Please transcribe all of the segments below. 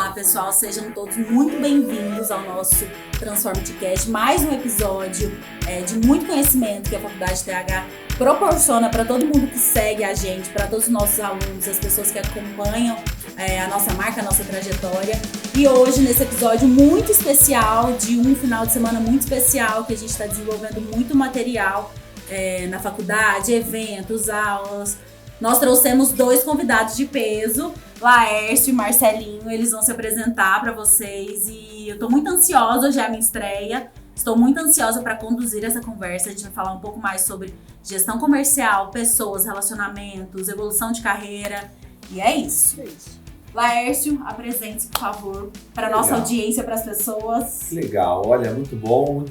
Olá, pessoal, sejam todos muito bem-vindos ao nosso Transformity-Cast, mais um episódio de muito conhecimento que a Faculdade TH proporciona para todo mundo que segue a gente, para todos os nossos alunos, as pessoas que acompanham a nossa marca, a nossa trajetória. E hoje, nesse episódio muito especial, de um final de semana muito especial, que a gente está desenvolvendo muito material na faculdade, eventos, aulas. Nós trouxemos dois convidados de peso, Laércio e Marcelinho. Eles vão se apresentar para vocês e eu estou muito ansiosa, já é a minha estreia. Estou muito ansiosa para conduzir essa conversa. A gente vai falar um pouco mais sobre gestão comercial, pessoas, relacionamentos, evolução de carreira. E é isso. Laércio, apresente-se, por favor, para a nossa audiência, para as pessoas. Legal, olha, muito bom,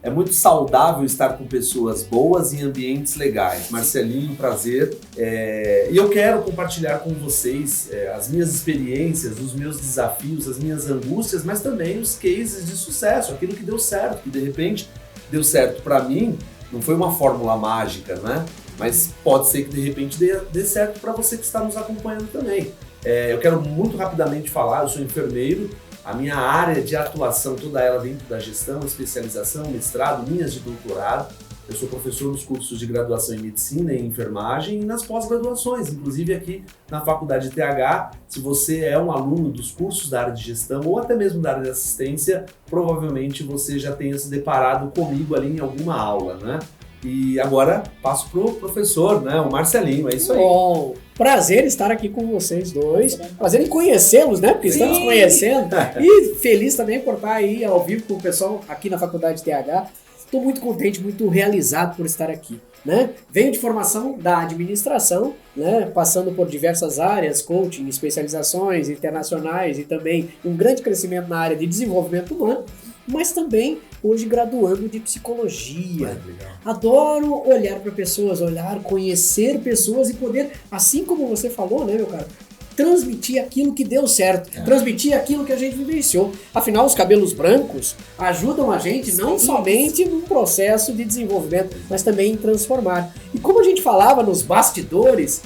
é muito saudável estar com pessoas boas em ambientes legais. Marcelinho, prazer. E eu quero compartilhar com vocês as minhas experiências, os meus desafios, as minhas angústias, mas também os cases de sucesso, aquilo que deu certo, que de repente deu certo para mim. Não foi uma fórmula mágica, né? Mas pode ser que de repente dê certo para você que está nos acompanhando também. Eu quero muito rapidamente falar, eu sou enfermeiro. A minha área de atuação, toda ela dentro da gestão, especialização, mestrado, linhas de doutorado. Eu sou professor nos cursos de graduação em medicina e enfermagem e nas pós-graduações, inclusive aqui na Faculdade TH. Se você é um aluno dos cursos da área de gestão ou até mesmo da área de assistência, provavelmente você já tenha se deparado comigo ali em alguma aula, né? E agora passo pro professor, né, o Marcelinho, é isso aí. Bom, prazer estar aqui com vocês dois, prazer em conhecê-los, né, porque estamos conhecendo, e feliz também por estar aí ao vivo com o pessoal aqui na Faculdade TH. Estou muito contente, muito realizado por estar aqui, né? Venho de formação da administração, né, passando por diversas áreas, coaching, especializações internacionais e também um grande crescimento na área de desenvolvimento humano, mas também hoje graduando de psicologia. Adoro olhar para pessoas, conhecer pessoas e poder, assim como você falou, né, meu cara, transmitir aquilo que deu certo, transmitir aquilo que a gente vivenciou. Afinal, os cabelos brancos ajudam a gente não somente no processo de desenvolvimento, mas também em transformar. E como a gente falava nos bastidores,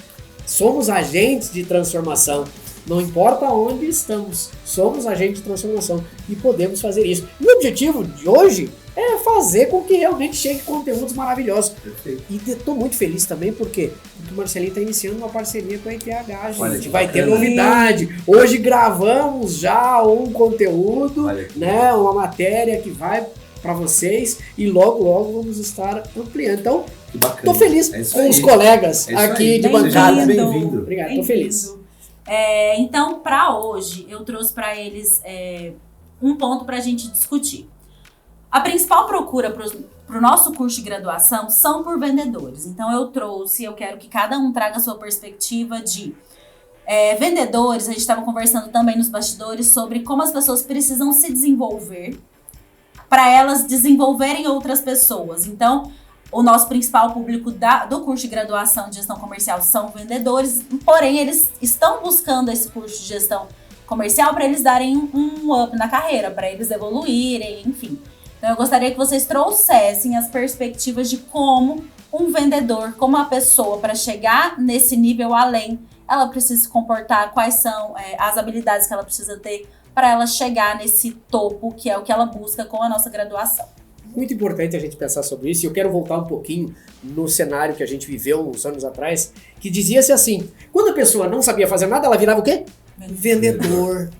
somos agentes de transformação. Não importa onde estamos, somos agentes de transformação e podemos fazer isso. E o objetivo de hoje é fazer com que realmente chegue conteúdos maravilhosos. Perfeito. E estou muito feliz também porque o Marcelinho está iniciando uma parceria com a ETH, gente. Olha, que vai bacana. ter novidade. Hoje gravamos já um conteúdo, né, uma matéria que vai para vocês e logo vamos estar ampliando. Então, estou feliz com os colegas aqui de bancada. Bem-vindo. Obrigado, estou feliz. Então, para hoje, eu trouxe para eles um ponto para a gente discutir. A principal procura para o nosso curso de graduação são por vendedores. Então, eu quero que cada um traga a sua perspectiva de vendedores. A gente estava conversando também nos bastidores sobre como as pessoas precisam se desenvolver para elas desenvolverem outras pessoas. Então, o nosso principal público do curso de graduação de gestão comercial são vendedores, porém eles estão buscando esse curso de gestão comercial para eles darem um up na carreira, para eles evoluírem, enfim. Então eu gostaria que vocês trouxessem as perspectivas de como um vendedor, como uma pessoa, para chegar nesse nível além, ela precisa se comportar, quais são as habilidades que ela precisa ter para ela chegar nesse topo, que é o que ela busca com a nossa graduação. Muito importante a gente pensar sobre isso, e eu quero voltar um pouquinho no cenário que a gente viveu uns anos atrás, que dizia-se assim, quando a pessoa não sabia fazer nada, ela virava o quê? Vendedor.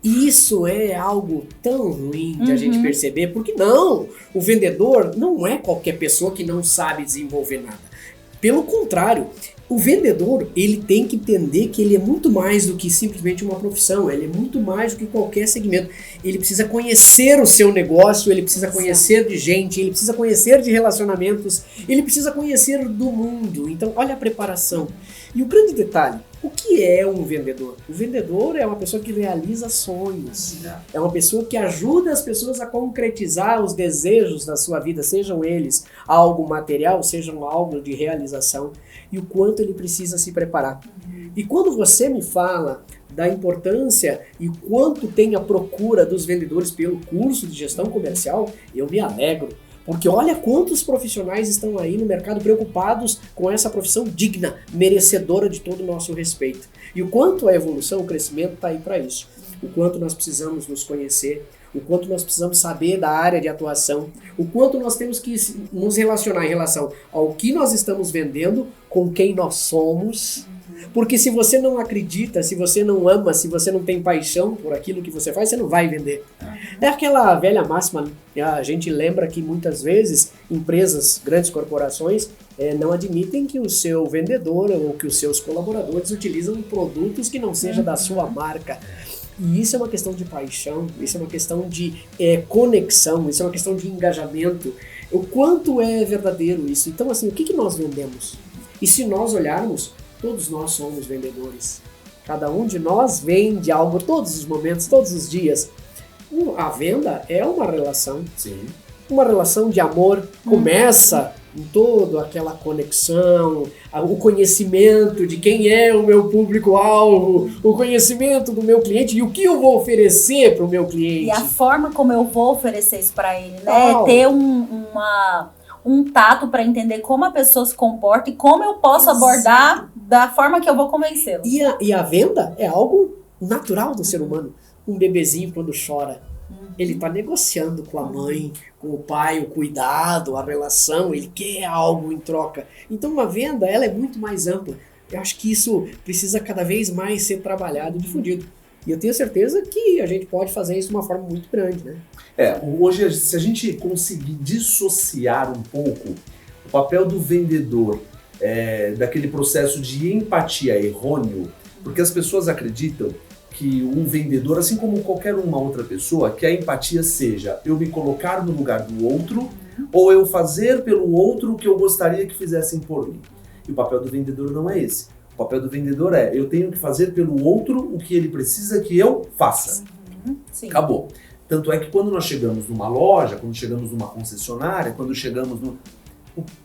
E isso é algo tão ruim de a gente perceber, porque não, o vendedor não é qualquer pessoa que não sabe desenvolver nada. Pelo contrário, o vendedor, ele tem que entender que ele é muito mais do que simplesmente uma profissão, ele é muito mais do que qualquer segmento. Ele precisa conhecer o seu negócio, ele precisa conhecer de gente, ele precisa conhecer de relacionamentos, ele precisa conhecer do mundo. Então, olha a preparação. E o grande detalhe, o que é um vendedor? O vendedor é uma pessoa que realiza sonhos, é uma pessoa que ajuda as pessoas a concretizar os desejos da sua vida, sejam eles algo material, sejam algo de realização, e o quanto ele precisa se preparar. E quando você me fala da importância e quanto tem a procura dos vendedores pelo curso de gestão comercial, eu me alegro. Porque olha quantos profissionais estão aí no mercado preocupados com essa profissão digna, merecedora de todo o nosso respeito. E o quanto a evolução, o crescimento está aí para isso. o quanto nós precisamos nos conhecer, o quanto nós precisamos saber da área de atuação, o quanto nós temos que nos relacionar em relação ao que nós estamos vendendo, com quem nós somos. Porque se você não acredita, se você não ama, se você não tem paixão por aquilo que você faz, você não vai vender. É aquela velha máxima, a gente lembra que muitas vezes empresas, grandes corporações, não admitem que o seu vendedor ou que os seus colaboradores utilizam produtos que não sejam da sua marca. E isso é uma questão de paixão, isso é uma questão de conexão, isso é uma questão de engajamento. O quanto é verdadeiro isso? Então, assim, o que nós vendemos? E se nós olharmos, todos nós somos vendedores. Cada um de nós vende algo todos os momentos, todos os dias. A venda é uma relação. Sim. Uma relação de amor. Começa em toda aquela conexão, o conhecimento de quem é o meu público-alvo, o conhecimento do meu cliente e o que eu vou oferecer para o meu cliente. E a forma como eu vou oferecer isso para ele, né? Ter um tato para entender como a pessoa se comporta e como eu posso abordar da forma que eu vou convencê-lo. E a venda é algo natural do ser humano. Um bebezinho quando chora, ele está negociando com a mãe, com o pai, o cuidado, a relação, ele quer algo em troca. Então uma venda, ela é muito mais ampla. Eu acho que isso precisa cada vez mais ser trabalhado e difundido. E eu tenho certeza que a gente pode fazer isso de uma forma muito grande, né? Hoje, se a gente conseguir dissociar um pouco o papel do vendedor daquele processo de empatia errôneo, porque as pessoas acreditam que um vendedor, assim como qualquer uma outra pessoa, que a empatia seja eu me colocar no lugar do outro ou eu fazer pelo outro o que eu gostaria que fizessem por mim. E o papel do vendedor não é esse. O papel do vendedor é eu tenho que fazer pelo outro o que ele precisa que eu faça. Sim. Acabou. Tanto é que quando nós chegamos numa loja, quando chegamos numa concessionária, quando chegamos no...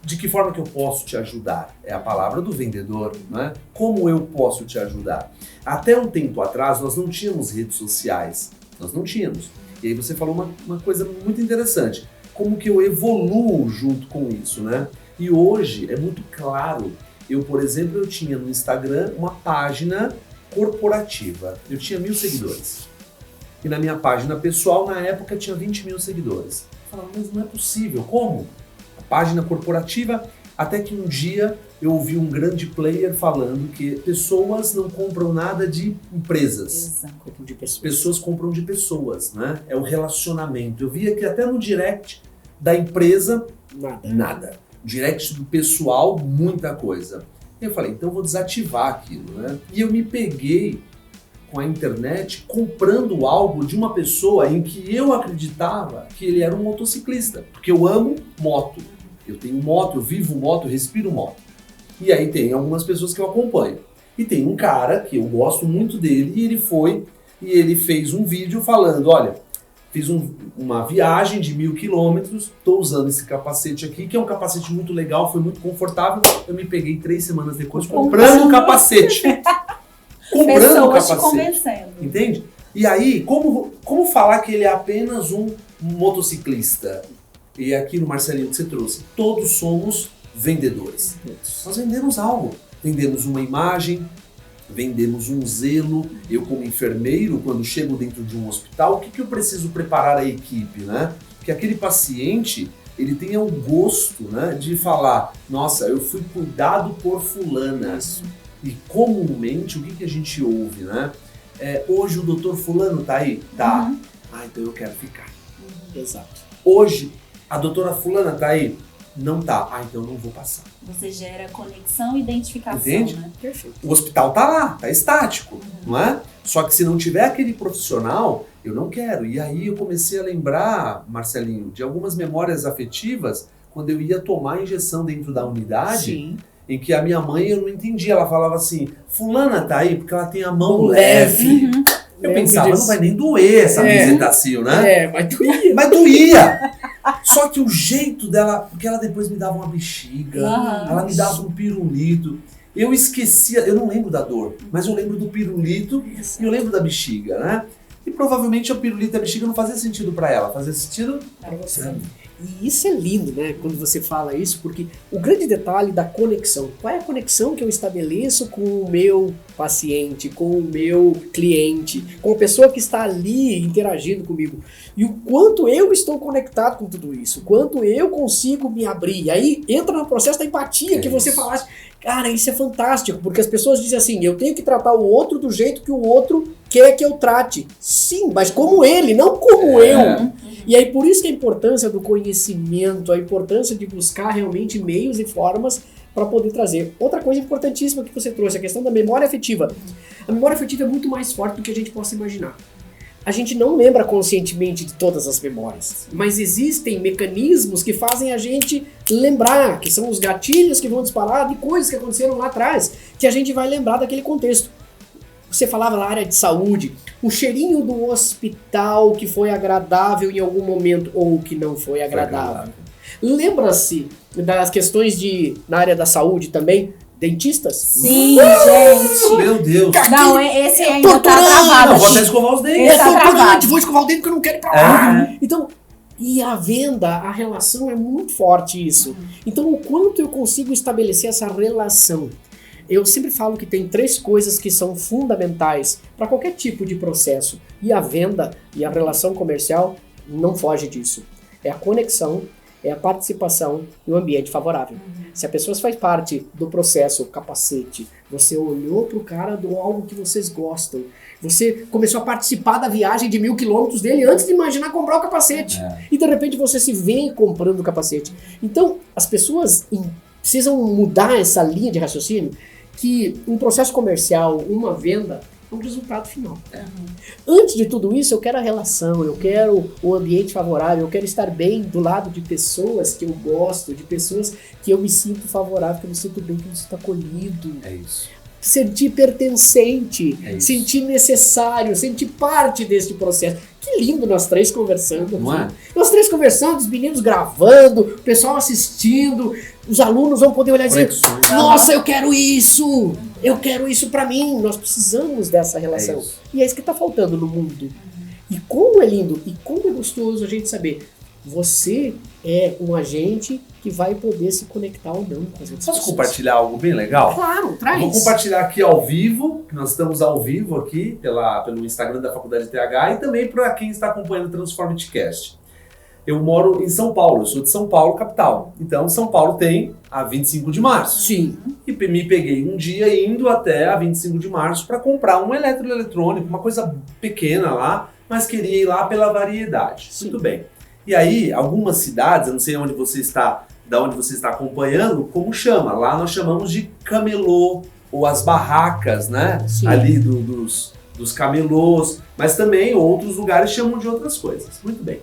De que forma que eu posso te ajudar? É a palavra do vendedor, né? Como eu posso te ajudar? Até um tempo atrás, nós não tínhamos redes sociais. Nós não tínhamos. E aí você falou uma coisa muito interessante. Como que eu evoluo junto com isso, né? E hoje é muito claro. Eu, por exemplo, eu tinha no Instagram uma página corporativa. Eu tinha 1.000 seguidores. E na minha página pessoal, na época, tinha 20.000 seguidores. Eu falava, mas não é possível. Como? Página corporativa, até que um dia eu ouvi um grande player falando que pessoas não compram nada de empresas. Compram de pessoas. Pessoas compram de pessoas, né? É o relacionamento. Eu via que até no direct da empresa, nada. Direct do pessoal, muita coisa. Eu falei, então eu vou desativar aquilo, né? E eu me peguei com a internet comprando algo de uma pessoa em que eu acreditava que ele era um motociclista, porque eu amo moto. Eu tenho moto, eu vivo moto, eu respiro moto. E aí tem algumas pessoas que eu acompanho. E tem um cara que eu gosto muito dele e ele fez um vídeo falando, olha, fiz uma viagem de 1.000 quilômetros, estou usando esse capacete aqui, que é um capacete muito legal, foi muito confortável. Eu me peguei 3 semanas depois comprando o capacete. Comprando o capacete. Convencendo. Entende? E aí, como falar que ele é apenas um motociclista? E aqui no Marcelinho que você trouxe, todos somos vendedores. Nós vendemos algo. Vendemos uma imagem, vendemos um zelo. Eu como enfermeiro, quando chego dentro de um hospital, o que eu preciso preparar a equipe, né? Que aquele paciente, ele tenha o gosto, né, de falar, nossa, eu fui cuidado por fulanas. E comumente, o que a gente ouve, né? Hoje o doutor fulano tá aí? Tá. Ah, então eu quero ficar. Exato. Hoje a doutora fulana tá aí? Não tá. Ah, então eu não vou passar. Você gera conexão e identificação, entende? né? Perfeito. O hospital tá lá, tá estático, não é? Só que se não tiver aquele profissional, eu não quero. E aí eu comecei a lembrar, Marcelinho, de algumas memórias afetivas quando eu ia tomar a injeção dentro da unidade. Sim. Em que a minha mãe, eu não entendia, ela falava assim, fulana tá aí porque ela tem a mão leve. Eu pensava, não vai nem doer essa Bezetacil, né? Mas doía. Mas doía! Só que o jeito dela, porque ela depois me dava uma bexiga, ela me dava um pirulito. Eu esquecia, eu não lembro da dor, mas eu lembro do pirulito e eu lembro da bexiga, né? E provavelmente o pirulito e a bexiga não fazia sentido pra ela, fazia sentido pra você. E isso é lindo, né? Quando você fala isso, porque o grande detalhe da conexão. Qual é a conexão que eu estabeleço com o meu paciente, com o meu cliente, com a pessoa que está ali interagindo comigo? E o quanto eu estou conectado com tudo isso, o quanto eu consigo me abrir. E aí entra no processo da empatia que você falasse. Cara, isso é fantástico, porque as pessoas dizem assim, eu tenho que tratar o outro do jeito que o outro quer que eu trate. Sim, mas como ele, não como eu. E aí por isso que a importância do conhecimento, a importância de buscar realmente meios e formas para poder trazer. Outra coisa importantíssima que você trouxe, a questão da memória afetiva. A memória afetiva é muito mais forte do que a gente possa imaginar. A gente não lembra conscientemente de todas as memórias, mas existem mecanismos que fazem a gente lembrar, que são os gatilhos que vão disparar de coisas que aconteceram lá atrás, que a gente vai lembrar daquele contexto. Você falava na área de saúde, o cheirinho do hospital que foi agradável em algum momento ou que não foi agradável. Lembra-se das questões na área da saúde também? Dentistas? Sim, gente. Meu Deus. Não, esse ainda tá travado. Não, vou até escovar os dentes. Tá travado. Vou escovar o dente porque eu não quero ir pra lá. Então, e a venda, a relação é muito forte isso. Então, o quanto eu consigo estabelecer essa relação? Eu sempre falo que tem 3 coisas que são fundamentais para qualquer tipo de processo. E a venda e a relação comercial não foge disso. É a conexão, é a participação e o ambiente favorável. Se a pessoa faz parte do processo, capacete, você olhou pro cara do algo que vocês gostam, você começou a participar da viagem de 1000 quilômetros dele antes de imaginar comprar o capacete. E de repente você se vê comprando o capacete. Então, as pessoas precisam mudar essa linha de raciocínio que um processo comercial, uma venda, é um resultado final. Antes de tudo isso, eu quero a relação, eu quero o ambiente favorável, eu quero estar bem do lado de pessoas que eu gosto, de pessoas que eu me sinto favorável, que eu me sinto bem, que eu me sinto acolhido. É isso. Sentir pertencente, sentir necessário, sentir parte deste processo. Que lindo nós 3 conversando. Não é? Nós 3 conversando, os meninos gravando, o pessoal assistindo, os alunos vão poder olhar e dizer, nossa, eu quero isso pra mim. Nós precisamos dessa relação. E é isso que tá faltando no mundo. E como é lindo, e como é gostoso a gente saber, você é um agente que vai poder se conectar ou não com as outras pessoas. Posso compartilhar algo bem legal? Claro, traz. Vou compartilhar aqui ao vivo, que nós estamos ao vivo aqui pelo Instagram da Faculdade TH e também para quem está acompanhando o Transformity-Cast. Eu moro em São Paulo, eu sou de São Paulo, capital. Então, São Paulo tem a 25 de março. Sim. E me peguei um dia indo até a 25 de março para comprar um eletroeletrônico, uma coisa pequena lá, mas queria ir lá pela variedade. Sim. Muito bem. E aí, algumas cidades, eu não sei onde você está, da onde você está acompanhando, como chama? Lá nós chamamos de camelô, ou as barracas, né? Sim. Ali dos camelôs, mas também outros lugares chamam de outras coisas. Muito bem.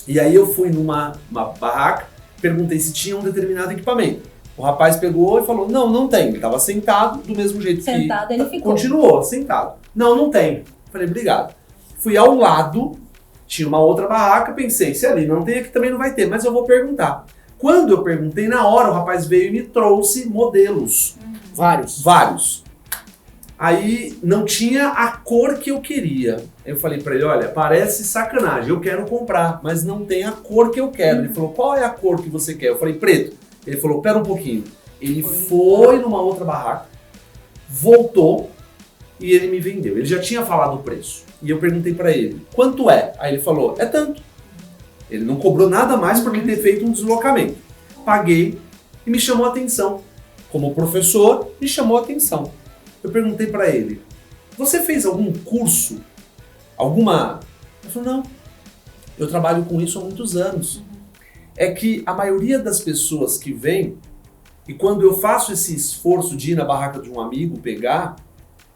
E aí eu fui numa barraca, perguntei se tinha um determinado equipamento. O rapaz pegou e falou, não tem. Ele estava sentado do mesmo jeito Sentado, ele ficou. Continuou, sentado. Não tem. Falei, obrigado. Fui ao lado, tinha uma outra barraca, pensei, se ali não tem, aqui também não vai ter, mas eu vou perguntar. Quando eu perguntei, na hora o rapaz veio e me trouxe modelos. Vários. Aí não tinha a cor que eu queria. Eu falei pra ele, olha, parece sacanagem, eu quero comprar, mas não tem a cor que eu quero. Ele falou, qual é a cor que você quer? Eu falei, preto. Ele falou, pera um pouquinho. Ele foi numa outra barraca, voltou e ele me vendeu. Ele já tinha falado o preço. E eu perguntei pra ele, quanto é? Aí ele falou, é tanto. Ele não cobrou nada mais por ele ter feito um deslocamento. Paguei e me chamou a atenção. Como professor, me chamou a atenção. Eu perguntei pra ele, você fez algum curso? Ele falou, não. Eu trabalho com isso há muitos anos. É que a maioria das pessoas que vem, e quando eu faço esse esforço de ir na barraca de um amigo pegar,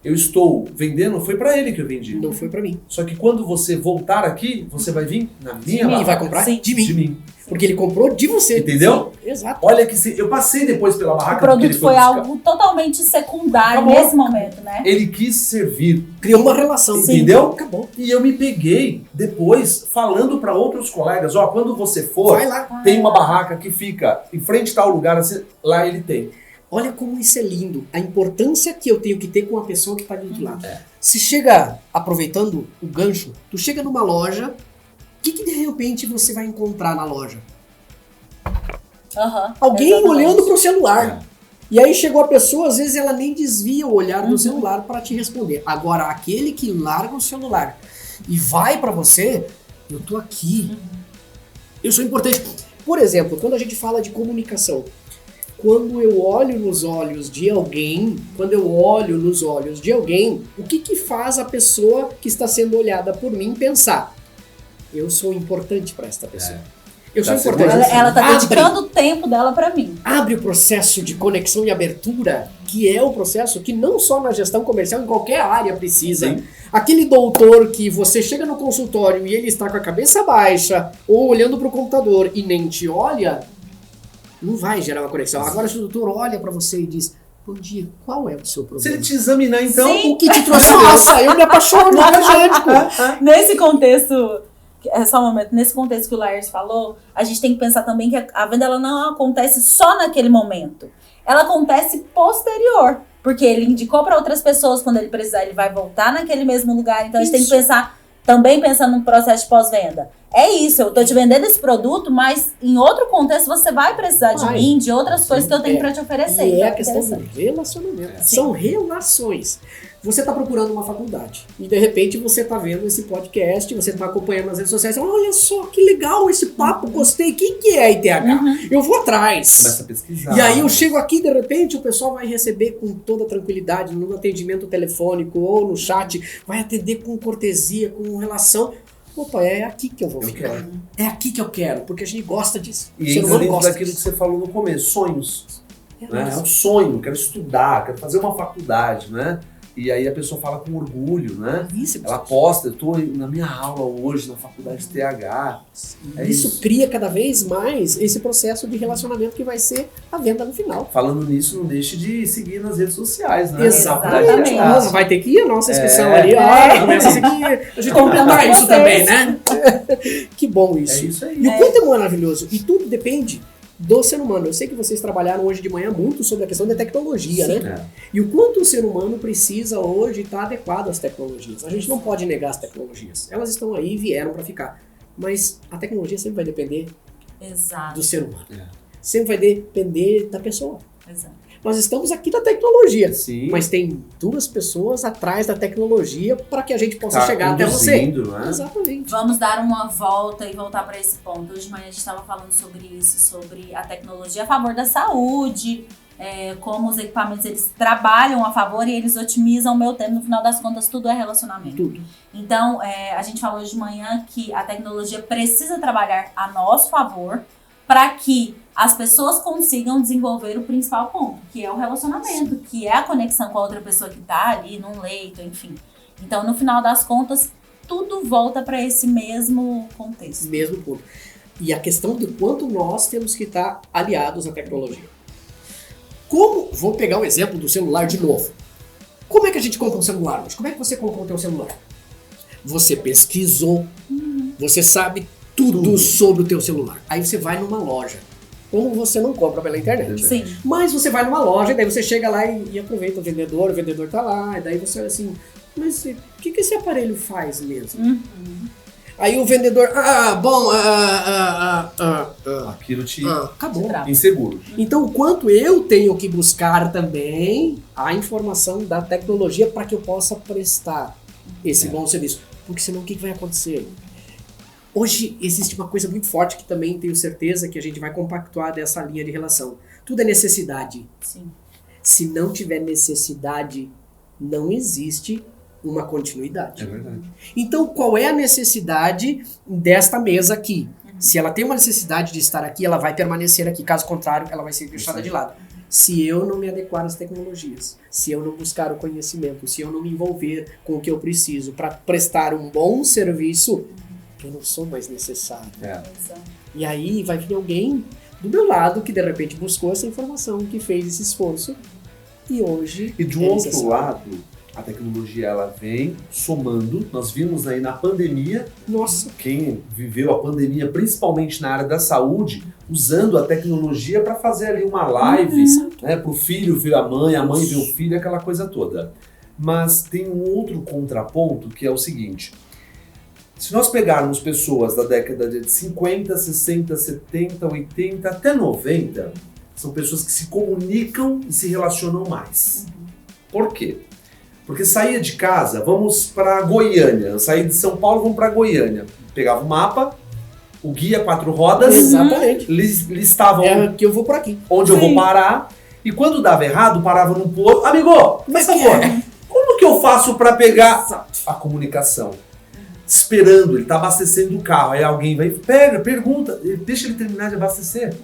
eu estou vendendo, foi pra ele que eu vendi. Não foi pra mim. Só que quando você voltar aqui, você vai vir na minha barraca. E vai comprar Sim. de mim. Porque ele comprou de você. Entendeu? Sim, exato. Olha que eu passei depois pela barraca. O produto ele foi buscar. algo totalmente secundário Acabou. nesse momento, né? Ele quis servir. Criou uma relação. Entendeu? Acabou. E eu me peguei depois falando para outros colegas, quando você for, Vai lá. tem uma barraca que fica em frente a tal lugar, assim, lá ele tem. Olha como isso é lindo. A importância que eu tenho que ter com a pessoa que está ali do lado. Se chega, aproveitando o gancho, tu chega numa loja, o que de repente você vai encontrar na loja? Alguém exatamente. olhando pro celular. E aí chegou a pessoa, às vezes ela nem desvia o olhar do celular para te responder. Agora, aquele que larga o celular e vai para você, eu tô aqui. Eu sou importante. Por exemplo, quando a gente fala de comunicação, quando eu olho nos olhos de alguém, o que faz a pessoa que está sendo olhada por mim pensar? Eu sou importante para esta pessoa. Eu sou importante. Ela tá dedicando o tempo dela para mim. Abre o processo de conexão e abertura, que é o processo que não só na gestão comercial, em qualquer área precisa. Sim. Aquele doutor que você chega no consultório e ele está com a cabeça baixa ou olhando para o computador e nem te olha, não vai gerar uma conexão. Agora se o doutor olha para você e diz: bom dia, qual é o seu Se problema? ele te examinar, então... Sim. O que te trouxe a Nossa, eu me apaixono, gente. Nesse contexto, só um momento, nesse contexto que o Laércio falou, a gente tem que pensar também que a venda ela não acontece só naquele momento. Ela acontece posterior. Porque ele indicou para outras pessoas, quando ele precisar, ele vai voltar naquele mesmo lugar. Então a gente tem que pensar, também pensando no processo de pós-venda. É isso, eu tô te vendendo esse produto, mas em outro contexto você vai precisar de mim, de outras coisas que eu tenho para te oferecer. E então, é a questão do relacionamento. São relações. Você está procurando uma faculdade e de repente você está vendo esse podcast, você está acompanhando nas redes sociais, olha só que legal esse papo, gostei, quem que é a ITH? Eu vou atrás. Começa a pesquisar. E aí eu chego aqui, de repente o pessoal vai receber com toda tranquilidade, no atendimento telefônico ou no chat, vai atender com cortesia, com relação. Opa, é aqui que eu vou ficar. É aqui que eu quero, porque a gente gosta disso. E entra dentro daquilo que você falou no começo, sonhos. É um sonho, quero estudar, quero fazer uma faculdade, né? E aí a pessoa fala com orgulho, né? Ela posta, eu tô na minha aula hoje na faculdade de TH. Isso cria cada vez mais esse processo de relacionamento que vai ser a venda no final. Falando nisso, não deixe de seguir nas redes sociais, né? Exatamente. Nossa, vai ter que ir a nossa inscrição ali, ó. Começa a seguir. A gente completar isso também, né? Que bom isso. É isso aí. E o quanto é maravilhoso. E tudo depende do ser humano. Eu sei que vocês trabalharam hoje de manhã muito sobre a questão da tecnologia, né? E o quanto o ser humano precisa hoje estar adequado às tecnologias. A gente não pode negar as tecnologias. Elas estão aí e vieram para ficar. Mas a tecnologia sempre vai depender do ser humano. Sempre vai depender da pessoa. Exato. Nós estamos aqui na tecnologia, Sim. mas tem duas pessoas atrás da tecnologia para que a gente possa chegar até você. Né? Exatamente. Vamos dar uma volta e voltar para esse ponto. Hoje de manhã a gente estava falando sobre isso, sobre a tecnologia a favor da saúde, como os equipamentos eles trabalham a favor e eles otimizam o meu tempo. No final das contas, tudo é relacionamento. Tudo. Então, a gente falou hoje de manhã que a tecnologia precisa trabalhar a nosso favor para que as pessoas consigam desenvolver o principal ponto, que é o relacionamento, que é a conexão com a outra pessoa que está ali num leito, enfim. Então, no final das contas, tudo volta para esse mesmo contexto. Mesmo ponto. E a questão de quanto nós temos que estar aliados à tecnologia. Vou pegar o exemplo do celular de novo. Como é que a gente compra um celular hoje? Como é que você comprou o teu celular? Você pesquisou, você sabe tudo sobre o teu celular. Aí você vai numa loja. Como você não compra pela internet. Sim. Mas você vai numa loja, e daí você chega lá e aproveita o vendedor tá lá, e daí você olha assim, mas o que esse aparelho faz mesmo? Aí o vendedor, aquilo te acabou. inseguro. Então, o quanto eu tenho que buscar também a informação da tecnologia para que eu possa prestar esse bom serviço. Porque senão o que vai acontecer? Hoje existe uma coisa muito forte que também tenho certeza que a gente vai compactuar dessa linha de relação. Tudo é necessidade. Sim. Se não tiver necessidade, não existe uma continuidade. É verdade. Então, qual é a necessidade desta mesa aqui? Se ela tem uma necessidade de estar aqui, ela vai permanecer aqui. Caso contrário, ela vai ser deixada de lado. Se eu não me adequar às tecnologias, se eu não buscar o conhecimento, se eu não me envolver com o que eu preciso para prestar um bom serviço, eu não sou mais necessário. E aí vai vir alguém do meu lado que de repente buscou essa informação, que fez esse esforço e hoje... E de um outro lado, a tecnologia ela vem somando. Nós vimos aí na pandemia, quem viveu a pandemia, principalmente na área da saúde, usando a tecnologia para fazer ali uma live, né, para o filho ver a mãe ver o filho, aquela coisa toda. Mas tem um outro contraponto que é o seguinte: Se nós pegarmos pessoas da década de 50, 60, 70, 80 até 90, são pessoas que se comunicam e se relacionam mais. Por quê? Porque saía de casa, vamos para Goiânia. Eu saí de São Paulo, vamos para Goiânia. Pegava o mapa, o guia 4 rodas, Exatamente. listavam Que eu vou por aqui. onde eu vou parar. E quando dava errado, parava num posto. Amigo, por favor, como que eu faço para pegar a comunicação? Esperando, ele tá abastecendo o carro. Aí alguém vai, pergunta, deixa ele terminar de abastecer.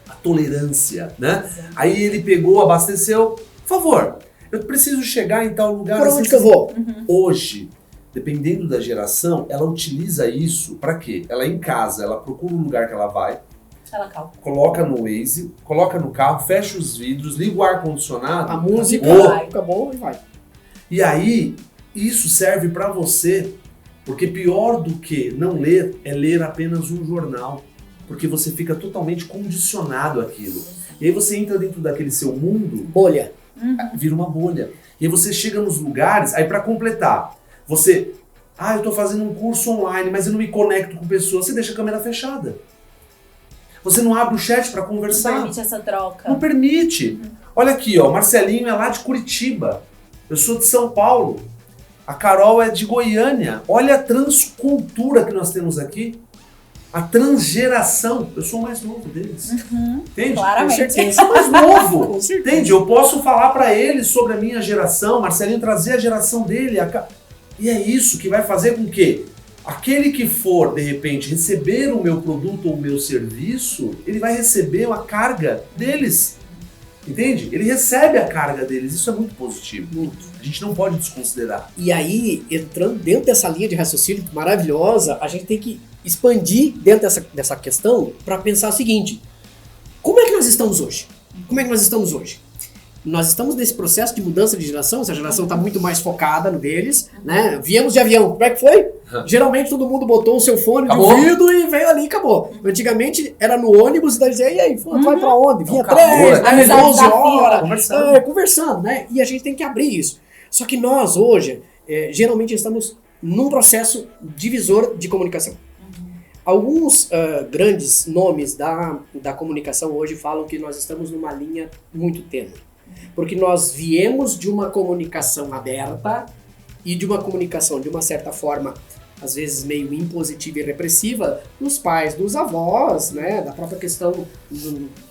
A tolerância, né? Aí ele pegou, abasteceu. Por favor, eu preciso chegar em tal lugar. Por onde que eu vou? Hoje, dependendo da geração, ela utiliza isso para quê? Ela em casa, ela procura um lugar que ela vai, Ela calma. coloca no Waze, coloca no carro, fecha os vidros, liga o ar-condicionado. A música, acabou e vai. E aí, isso serve para você, porque pior do que não ler é ler apenas um jornal, porque você fica totalmente condicionado àquilo. E aí você entra dentro daquele seu mundo, Bolha. vira uma bolha. E aí você chega nos lugares, aí para completar, você, eu tô fazendo um curso online, mas eu não me conecto com pessoas, você deixa a câmera fechada. Você não abre o chat para conversar. Não permite essa troca. Não permite. Olha aqui, ó, Marcelinho é lá de Curitiba. Eu sou de São Paulo. A Carol é de Goiânia. Olha a transcultura que nós temos aqui. A transgeração. Eu sou o mais novo deles. Entende? Claramente. Eu sou mais novo. Com certeza. Entende? Eu posso falar para eles sobre a minha geração, Marcelinho trazer a geração dele. E é isso que vai fazer com que aquele que for, de repente, receber o meu produto ou o meu serviço, ele vai receber a carga deles. Entende? Ele recebe a carga deles. Isso é muito positivo. Muito. A gente não pode desconsiderar. E aí, entrando dentro dessa linha de raciocínio maravilhosa, a gente tem que expandir dentro dessa questão para pensar o seguinte: como é que nós estamos hoje? Como é que nós estamos hoje? Nós estamos nesse processo de mudança de geração, essa geração está muito mais focada no deles, né? Viemos de avião, como é que foi? Geralmente todo mundo botou o seu fone de ouvido e veio ali e acabou. Antigamente era no ônibus e daí dizia, e aí, vai pra onde? Vinha 3, 10, 11 horas, conversando, né? E a gente tem que abrir isso. Só que nós hoje, geralmente estamos num processo divisor de comunicação. Alguns grandes nomes da comunicação hoje falam que nós estamos numa linha muito tênue. Porque nós viemos de uma comunicação aberta e de uma comunicação, de uma certa forma, às vezes meio impositiva e repressiva, dos pais, dos avós, né, da própria questão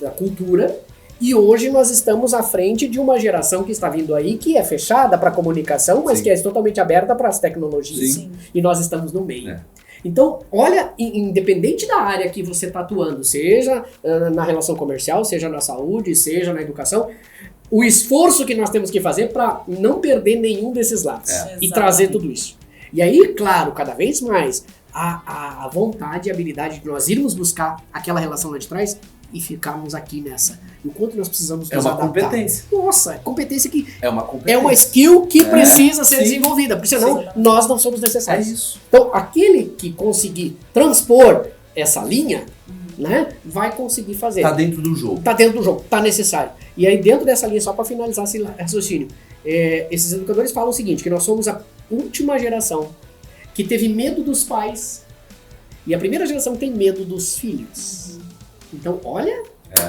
da cultura. E hoje nós estamos à frente de uma geração que está vindo aí, que é fechada para a comunicação, mas que é totalmente aberta para as tecnologias. Sim. E nós estamos no meio. Então, olha, independente da área que você está atuando, seja na relação comercial, seja na saúde, seja na educação, o esforço que nós temos que fazer para não perder nenhum desses lados e trazer tudo isso. E aí, claro, cada vez mais, a vontade e a habilidade de nós irmos buscar aquela relação lá de trás e ficarmos aqui nessa. Enquanto nós precisamos nos adaptar. Competência. Nossa, competência que É uma competência. é uma skill que precisa ser desenvolvida, porque senão nós não somos necessários. É isso. Então, aquele que conseguir transpor essa linha, né, vai conseguir fazer. Tá dentro do jogo. Tá dentro do jogo, tá necessário. E aí, dentro dessa linha, só para finalizar esse raciocínio, esses educadores falam o seguinte, que nós somos a última geração que teve medo dos pais e a primeira geração tem medo dos filhos. Então, olha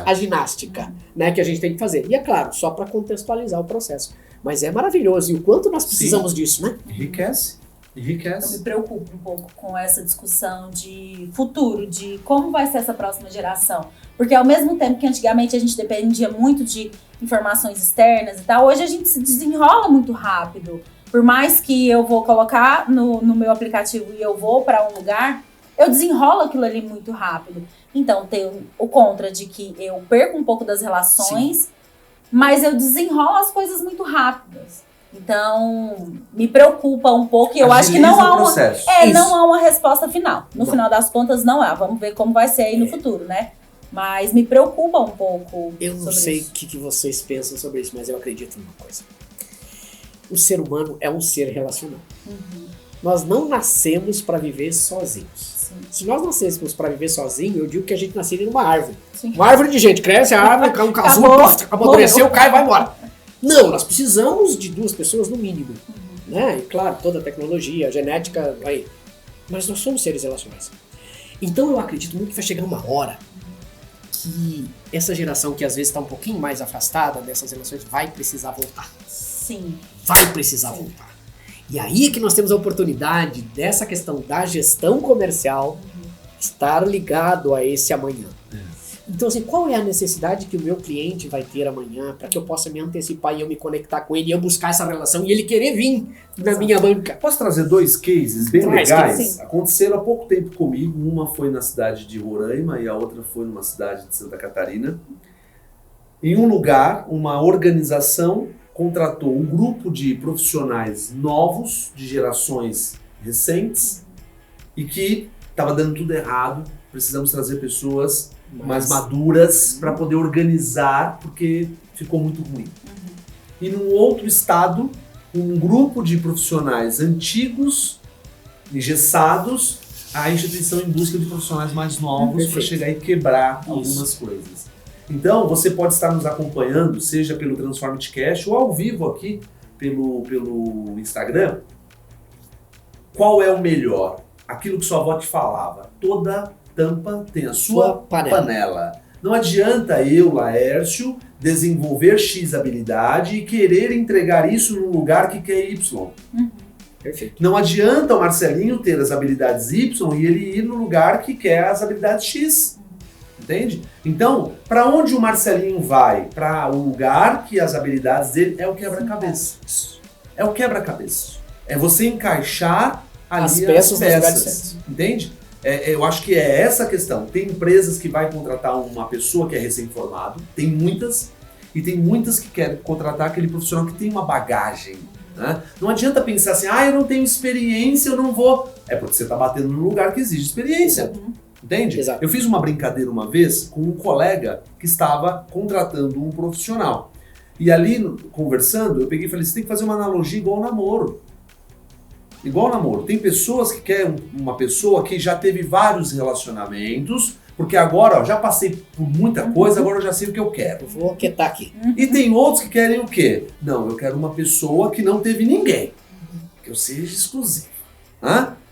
a ginástica, né, que a gente tem que fazer. E é claro, só para contextualizar o processo. Mas é maravilhoso. E o quanto nós precisamos disso, né? Enriquece. Eu me preocupo um pouco com essa discussão de futuro, de como vai ser essa próxima geração. Porque ao mesmo tempo que antigamente a gente dependia muito de informações externas e tal, hoje a gente se desenrola muito rápido. Por mais que eu vou colocar no meu aplicativo e eu vou para um lugar, eu desenrolo aquilo ali muito rápido. Então tem o contra de que eu perco um pouco das relações, mas eu desenrolo as coisas muito rápidas. Então, me preocupa um pouco e eu acho que não há não há uma resposta final. No final das contas, não há. Vamos ver como vai ser aí no futuro, né? Mas me preocupa um pouco. Eu não sei o que vocês pensam sobre isso, mas eu acredito numa coisa. O ser humano é um ser relacional. Nós não nascemos para viver sozinhos. Se nós nascêssemos para viver sozinho, eu digo que a gente nasceria numa árvore. Uma árvore de gente. Cresce a árvore, cai um casulo, amadureceu, cai e vai embora. Não, nós precisamos de 2 pessoas no mínimo. Né? E claro, toda a tecnologia, a genética, aí. mas nós somos seres relacionais. Então eu acredito muito que vai chegar uma hora que essa geração que às vezes está um pouquinho mais afastada dessas relações vai precisar voltar. Sim. Vai precisar voltar. E aí é que nós temos a oportunidade dessa questão da gestão comercial estar ligado a esse amanhã. Então, assim, qual é a necessidade que o meu cliente vai ter amanhã para que eu possa me antecipar e eu me conectar com ele e eu buscar essa relação e ele querer vir na minha banca? Posso trazer 2 cases bem Traz, legais? sim. Aconteceram há pouco tempo comigo. Uma foi na cidade de Roraima e a outra foi numa cidade de Santa Catarina. Em um lugar, uma organização contratou um grupo de profissionais novos, de gerações recentes, e que estava dando tudo errado. Precisamos trazer pessoas mais maduras para poder organizar, porque ficou muito ruim. E num outro estado, um grupo de profissionais antigos, engessados, a instituição em busca de profissionais mais novos para chegar e quebrar algumas coisas. Então, você pode estar nos acompanhando, seja pelo Transformate Cash ou ao vivo aqui pelo Instagram. Qual é o melhor? Aquilo que sua avó te falava. Toda tampa tem a sua panela. Não adianta eu, Laércio, desenvolver X habilidade e querer entregar isso num lugar que quer Y. Perfeito. Não adianta o Marcelinho ter as habilidades Y e ele ir no lugar que quer as habilidades X. Entende? Então, para onde o Marcelinho vai? Para o lugar que as habilidades dele é o quebra-cabeça. É o quebra-cabeça. É você encaixar ali as peças. Entende? Eu acho que é essa a questão. Tem empresas que vai contratar uma pessoa que é recém-formado, tem muitas, e tem muitas que querem contratar aquele profissional que tem uma bagagem. Né? Não adianta pensar assim, eu não tenho experiência, eu não vou. É porque você está batendo num lugar que exige experiência. Entende? Exato. Eu fiz uma brincadeira uma vez com um colega que estava contratando um profissional. E ali, conversando, eu peguei e falei, você tem que fazer uma analogia igual ao namoro. Igual ao namoro. Tem pessoas que querem uma pessoa que já teve vários relacionamentos, porque agora, já passei por muita coisa, agora eu já sei o que eu quero. Vou quietar aqui. E tem outros que querem o quê? Não, eu quero uma pessoa que não teve ninguém. Que eu seja exclusivo. É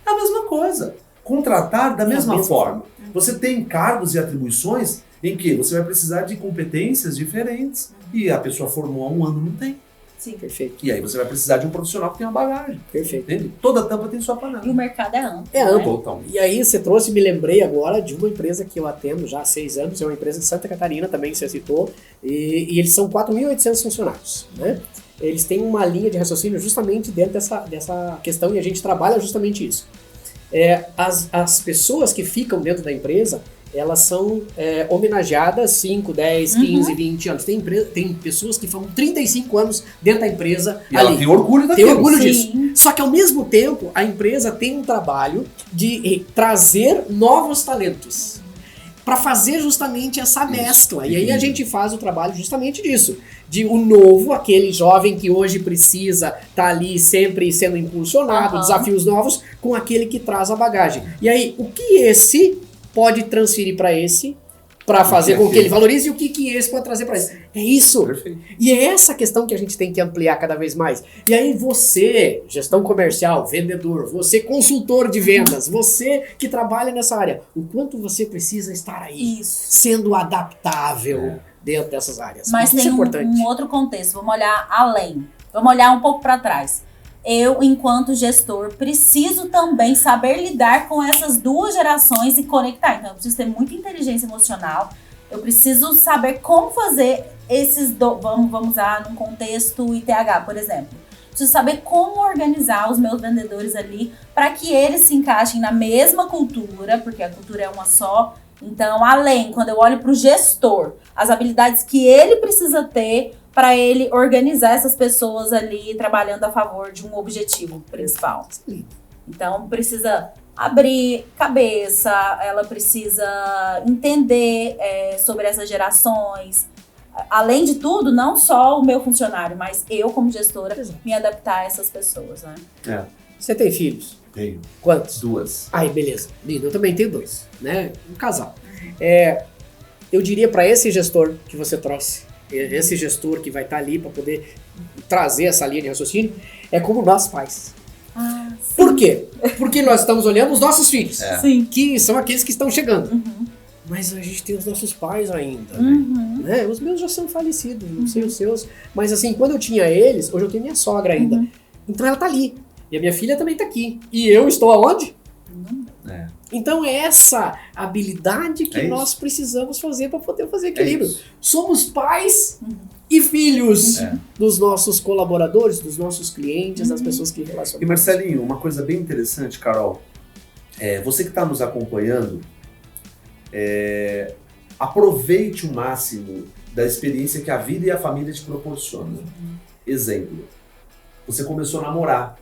a mesma coisa. Contratar da mesma forma. Você tem cargos e atribuições em que você vai precisar de competências diferentes. E a pessoa formou há 1 ano, não tem. Sim. Perfeito. E aí você vai precisar de um profissional que tenha uma bagagem. Perfeito. Entende? Toda tampa tem sua panela. E o mercado é amplo. É amplo. Totalmente. E aí você trouxe, me lembrei agora de uma empresa que eu atendo já há 6 anos, é uma empresa de Santa Catarina também, que você citou, e eles são 4.800 funcionários, né? Eles têm uma linha de raciocínio justamente dentro dessa questão e a gente trabalha justamente isso. As pessoas que ficam dentro da empresa, elas são homenageadas 5, 10, 15, 20 anos. Tem pessoas que ficam 35 anos dentro da empresa E ali. ela tem orgulho daquilo. Tem orgulho Sim. disso. Só que ao mesmo tempo, a empresa tem um trabalho de trazer novos talentos para fazer justamente essa mescla. E aí a gente faz o trabalho justamente disso. De o novo, aquele jovem que hoje precisa estar ali sempre sendo impulsionado, desafios novos, com aquele que traz a bagagem. E aí, o que esse pode transferir para esse, para fazer com que ele valorize, e o que esse pode trazer para esse. É isso. Perfeito. E é essa questão que a gente tem que ampliar cada vez mais. E aí você, gestão comercial, vendedor, você consultor de vendas, você que trabalha nessa área, o quanto você precisa estar aí, sendo adaptável dentro dessas áreas. Mas isso tem é importante. um outro contexto, vamos olhar além. Vamos olhar um pouco para trás. Eu, enquanto gestor, preciso também saber lidar com essas duas gerações e conectar. Então, eu preciso ter muita inteligência emocional. Eu preciso saber como fazer esses... Vamos usar num contexto ITH, por exemplo. Preciso saber como organizar os meus vendedores ali para que eles se encaixem na mesma cultura, porque a cultura é uma só. Então, além, quando eu olho para o gestor, as habilidades que ele precisa ter para ele organizar essas pessoas ali trabalhando a favor de um objetivo principal. Então, precisa abrir cabeça, ela precisa entender sobre essas gerações. Além de tudo, não só o meu funcionário, mas eu, como gestora, me adaptar a essas pessoas, né? Você tem filhos? Tenho. Quantos? 2. Aí, beleza. Lindo, eu também tenho 2, né? Um casal. Eu diria para esse gestor que você trouxe, esse gestor que vai estar ali para poder trazer essa linha de raciocínio, é como nós pais. Sim. Por Por quê? Porque nós estamos olhando os nossos filhos, Sim. que são aqueles que estão chegando. Uhum. Mas a gente tem os nossos pais ainda, Uhum. né? Os meus já são falecidos, não sei os seus. Mas assim, quando eu tinha eles, hoje eu tenho minha sogra ainda. Uhum. Então ela tá ali. E a minha filha também tá aqui. E eu estou aonde? É. Então é essa habilidade que É nós isso. precisamos fazer para poder fazer equilíbrio. isso. Somos pais e filhos É. dos nossos colaboradores, dos nossos clientes, das pessoas que E relacionam. Marcelinho, uma coisa bem interessante, Carol, você que está nos acompanhando, aproveite o máximo da experiência que a vida e a família te proporcionam. Exemplo, você começou a namorar,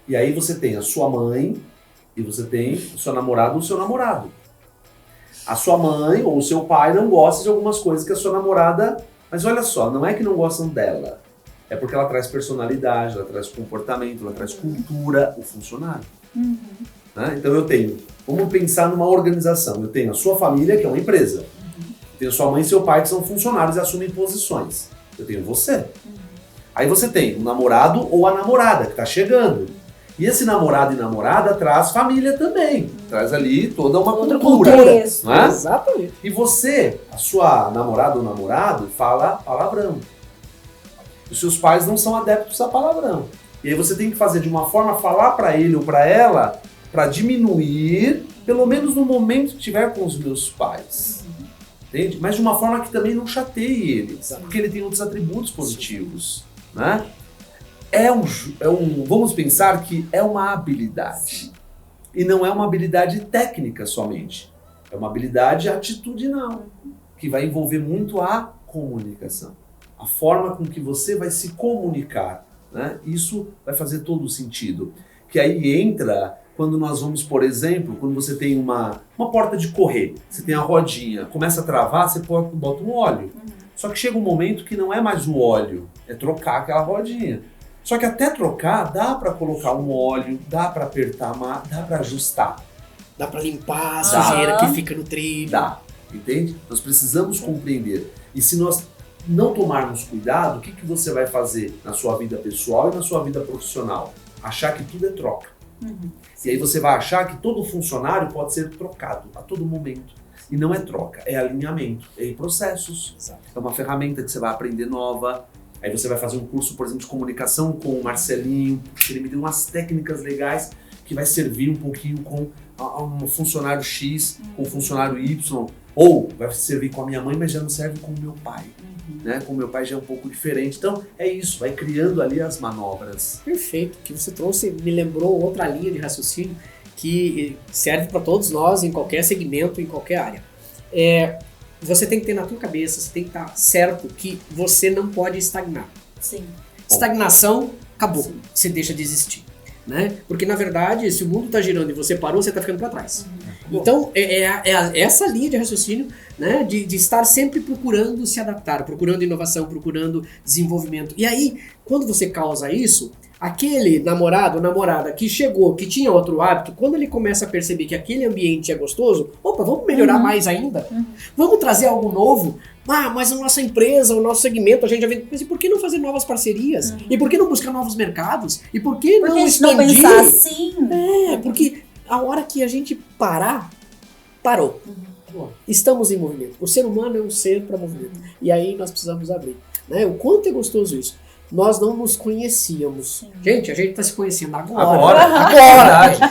e aí você tem a sua mãe e você tem o seu namorado ou o seu namorado. A sua mãe ou o seu pai não gosta de algumas coisas que a sua namorada... Mas olha só, não é que não gostam dela, é porque ela traz personalidade, ela traz comportamento, ela traz cultura, o funcionário. Uhum. Né? Então eu tenho, vamos pensar numa organização, eu tenho a sua família, que é uma empresa, eu tenho a sua mãe e seu pai, que são funcionários e assumem posições, eu tenho você. Aí você tem o namorado ou a namorada, que está chegando. E esse namorado e namorada traz família também, traz ali toda uma Outro cultura. contexto. Não é? Exatamente. E você, a sua namorada ou namorado, fala palavrão. Os seus pais não são adeptos a palavrão. E aí você tem que fazer de uma forma, falar para ele ou para ela, para diminuir, pelo menos no momento que estiver com os meus pais. Entende? Mas de uma forma que também não chateie ele, porque ele tem outros atributos positivos. Né? Vamos pensar que é uma habilidade. E não é uma habilidade técnica somente. É uma habilidade atitudinal, que vai envolver muito a comunicação. A forma com que você vai se comunicar. Né? Isso vai fazer todo o sentido. Que aí entra quando nós vamos, por exemplo, quando você tem uma porta de correr, você tem a rodinha, começa a travar, você bota um óleo. Só que chega um momento que não é mais o óleo, é trocar aquela rodinha. Só que até trocar, dá para colocar um óleo, dá para apertar, dá para ajustar. Dá para limpar a sujeira que fica no trilho. Dá, entende? Nós precisamos compreender. E se nós não tomarmos cuidado, o que você vai fazer na sua vida pessoal e na sua vida profissional? Achar que tudo é troca. E aí você vai achar que todo funcionário pode ser trocado a todo momento. E não é troca, é alinhamento, é em processos. Exato. É uma ferramenta que você vai aprender nova. Aí você vai fazer um curso, por exemplo, de comunicação com o Marcelinho, porque ele me deu umas técnicas legais que vai servir um pouquinho com um funcionário X, com um funcionário Y, ou vai servir com a minha mãe, mas já não serve com o meu pai. Né? Com o meu pai já é um pouco diferente. Então, é isso, vai criando ali as manobras. Perfeito. O que você trouxe me lembrou outra linha de raciocínio que serve para todos nós em qualquer segmento, em qualquer área. Você tem que ter na tua cabeça, você tem que estar certo que você não pode estagnar. Sim. Estagnação, acabou. Sim. Você deixa de existir. Né? Porque, na verdade, se o mundo está girando e você parou, você está ficando para trás. Então, essa linha de raciocínio, né, de estar sempre procurando se adaptar, procurando inovação, procurando desenvolvimento. E aí, quando você causa isso, aquele namorado ou namorada que chegou, que tinha outro hábito, quando ele começa a perceber que aquele ambiente é gostoso, opa, vamos melhorar mais ainda? Vamos trazer algo novo? Mas a nossa empresa, o nosso segmento, a gente já vem... Mas e por que não fazer novas parcerias? E por que não buscar novos mercados? E por que Porque não a gente não expandir? pensar assim. Porque a hora que a gente parar, parou. Estamos em movimento. O ser humano é um ser para movimento. E aí nós precisamos abrir. Né? O quanto é gostoso isso. Nós não nos conhecíamos. Gente, a gente está se conhecendo agora.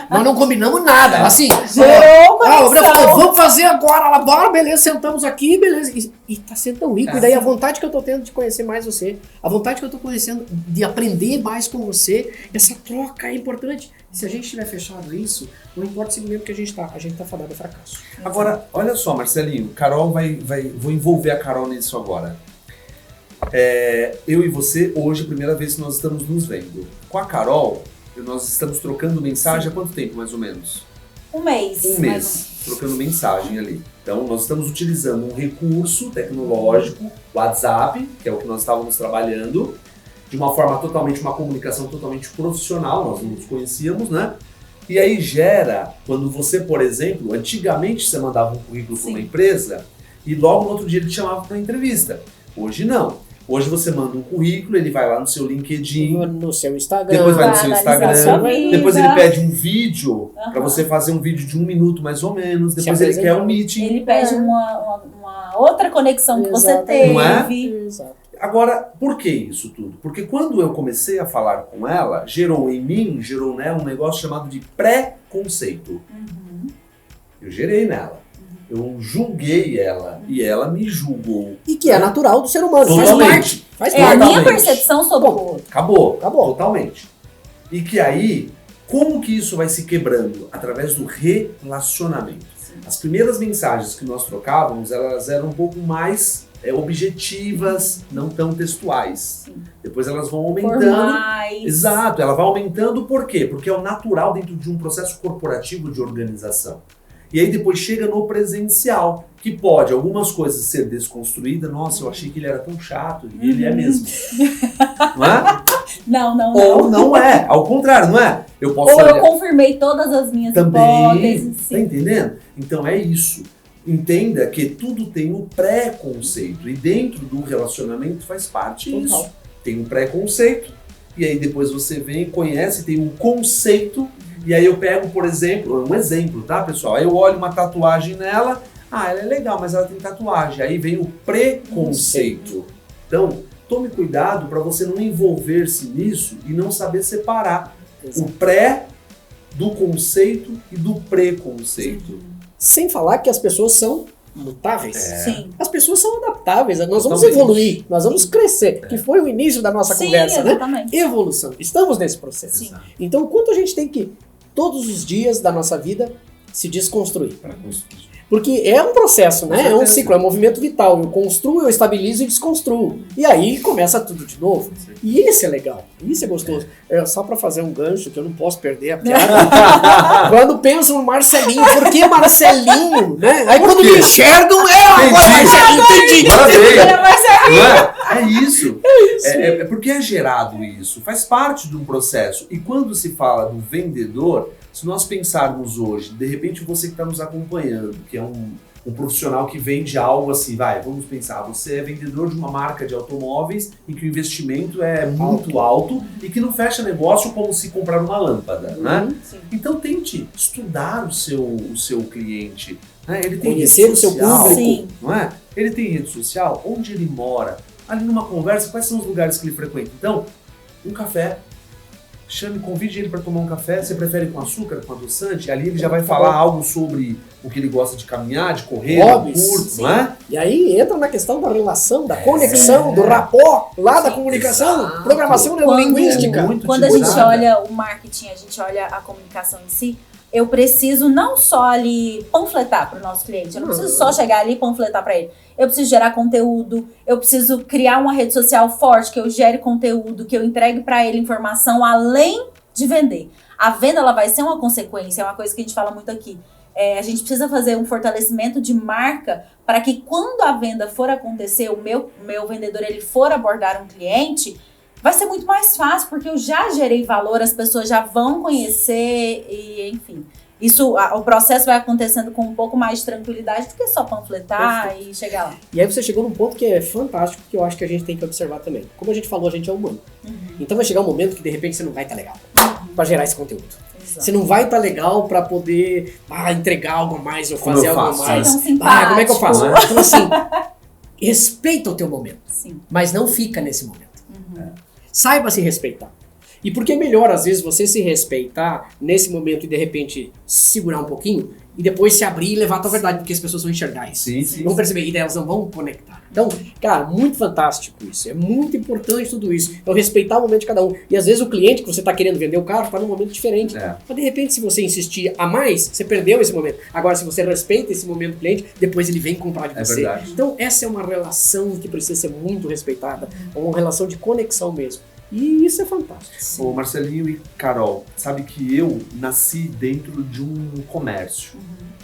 Nós não combinamos nada. Assim, Gerou a Gabriel conexão. falou, vamos fazer agora. Ela, bora, beleza, sentamos aqui, beleza. E tá sendo tão rico. E daí a vontade que eu tô tendo de conhecer mais você, a vontade que eu tô conhecendo de aprender mais com você, essa troca é importante. Se a gente tiver fechado isso, não importa o segmento que a gente tá fadado ao fracasso. Agora, olha só, Marcelinho, Carol vou envolver a Carol nisso agora. Eu e você, hoje, a primeira vez que nós estamos nos vendo. Com a Carol, nós estamos trocando mensagem há quanto tempo, mais ou menos? Um mês. Um mês, trocando mensagem ali. Então, nós estamos utilizando um recurso tecnológico, WhatsApp, que é o que nós estávamos trabalhando, de uma forma uma comunicação totalmente profissional, nós não nos conhecíamos, né? E aí gera, quando você, por exemplo, antigamente você mandava um currículo para uma empresa e logo no outro dia ele te chamava para uma entrevista. Hoje não. Hoje você manda um currículo, ele vai lá no seu LinkedIn, no seu Instagram. depois vai no seu analisar sua Instagram, vida. depois ele pede um vídeo, Aham. pra você fazer um vídeo de 1 minuto mais ou menos, Se depois ele quer um apresentar. meeting. Ele pede uma outra conexão que você Exatamente. teve. Não é? Exato. Agora, por que isso tudo? Porque quando eu comecei a falar com ela, gerou nela um negócio chamado de pré-conceito. Uhum. Eu gerei nela. Eu julguei ela e ela me julgou. E que é natural do ser humano. Totalmente. Faz É a parte. minha Totalmente. percepção sobre o Bom, outro. Acabou. Acabou. Totalmente. E que aí, como que isso vai se quebrando? Através do relacionamento. As primeiras mensagens que nós trocávamos, elas eram um pouco mais objetivas, não tão textuais. Sim. Depois elas vão aumentando. Formais. Exato, ela vai aumentando por quê? Porque é o natural dentro de um processo corporativo de organização. E aí depois chega no presencial, que pode algumas coisas ser desconstruídas. Nossa, eu achei que ele era tão chato, e ele é mesmo. Não é? Não. Ou não é, ao contrário, não é? Eu posso Ou eu olhar confirmei todas as minhas também, hipóteses. tá Sim. entendendo? Então é isso. Entenda que tudo tem um pré-conceito, e dentro do relacionamento faz parte Total. isso. Tem um pré-conceito, e aí depois você vem, conhece, tem um conceito, e aí eu pego, por exemplo, um exemplo, tá, pessoal? Aí eu olho uma tatuagem nela, ela é legal, mas ela tem tatuagem. Aí vem o preconceito. Então, tome cuidado para você não envolver-se nisso e não saber separar Exato. o pré do conceito e do preconceito. Sem falar que as pessoas são mutáveis. Sim. As pessoas são adaptáveis, nós vamos Totalmente. evoluir, nós vamos crescer, que foi o início da nossa Sim, conversa, né? exatamente. Evolução. Estamos nesse processo. Sim. Então, o quanto a gente tem que, todos os dias da nossa vida, se desconstruir. Para construir. Porque é um processo, né? Com É um certeza. ciclo, é um movimento vital. Eu construo, eu estabilizo e desconstruo. E aí começa tudo de novo. E isso é legal, isso é gostoso. Só pra fazer um gancho, que eu não posso perder a piada. Quando pensam no Marcelinho, por que Marcelinho? Né? Aí quando me enxergam, agora Marcelinho, entendi. Agora veio. Mas Não é? É isso. É porque é gerado isso. Faz parte de um processo. E quando se fala do vendedor, se nós pensarmos hoje, de repente você que está nos acompanhando, que é um profissional que vende algo assim, vamos pensar, você é vendedor de uma marca de automóveis em que o investimento é muito alto e que não fecha negócio como se comprar uma lâmpada, né? Sim. Então tente estudar o seu cliente, né? Ele tem Conhecer rede o seu social, público. Sim. não é? Ele tem rede social, onde ele mora, ali numa conversa, quais são os lugares que ele frequenta. Então, um café, convide ele para tomar um café, você prefere com açúcar, com adoçante? Ali ele já vai falar algo sobre o que ele gosta de caminhar, de correr, Hobbies, do curto, sim. não é? E aí entra na questão da relação, da conexão, do rapport, lá da comunicação, Exato. programação Quando- neurolinguística. É muito Quando a gente utilizada. olha o marketing, a gente olha a comunicação em si, eu preciso não só ali panfletar para o nosso cliente, eu não preciso só chegar ali e panfletar para ele. Eu preciso gerar conteúdo, eu preciso criar uma rede social forte, que eu gere conteúdo, que eu entregue para ele informação além de vender. A venda ela vai ser uma consequência, é uma coisa que a gente fala muito aqui. A gente precisa fazer um fortalecimento de marca para que quando a venda for acontecer, o meu vendedor ele for abordar um cliente, vai ser muito mais fácil, porque eu já gerei valor, as pessoas já vão conhecer e, enfim. O processo vai acontecendo com um pouco mais de tranquilidade do que só panfletar e chegar lá. E aí você chegou num ponto que é fantástico, que eu acho que a gente tem que observar também. Como a gente falou, a gente é humano. Então vai chegar um momento que de repente você não vai estar legal para gerar esse conteúdo. Exato. Você não vai estar legal para poder entregar algo a mais ou Como fazer eu algo a faço, mais. Ser tão simpático. Como é que eu faço? Então assim, respeita o teu momento, Sim. mas não fica nesse momento. Saiba se respeitar. E porque é melhor, às vezes, você se respeitar nesse momento e, de repente, segurar um pouquinho e depois se abrir e levar a tua verdade, porque as pessoas vão enxergar isso. Sim, sim. Vão perceber, e daí elas não vão conectar. Então, cara, muito fantástico isso. É muito importante tudo isso. Então, respeitar o momento de cada um. E, às vezes, o cliente que você está querendo vender o carro está num momento diferente. É. Mas, de repente, se você insistir a mais, você perdeu esse momento. Agora, se você respeita esse momento do cliente, depois ele vem comprar de É você. verdade. Então, essa é uma relação que precisa ser muito respeitada. É uma relação de conexão mesmo. E isso é fantástico. Ô Marcelinho e Carol, sabe que eu nasci dentro de um comércio.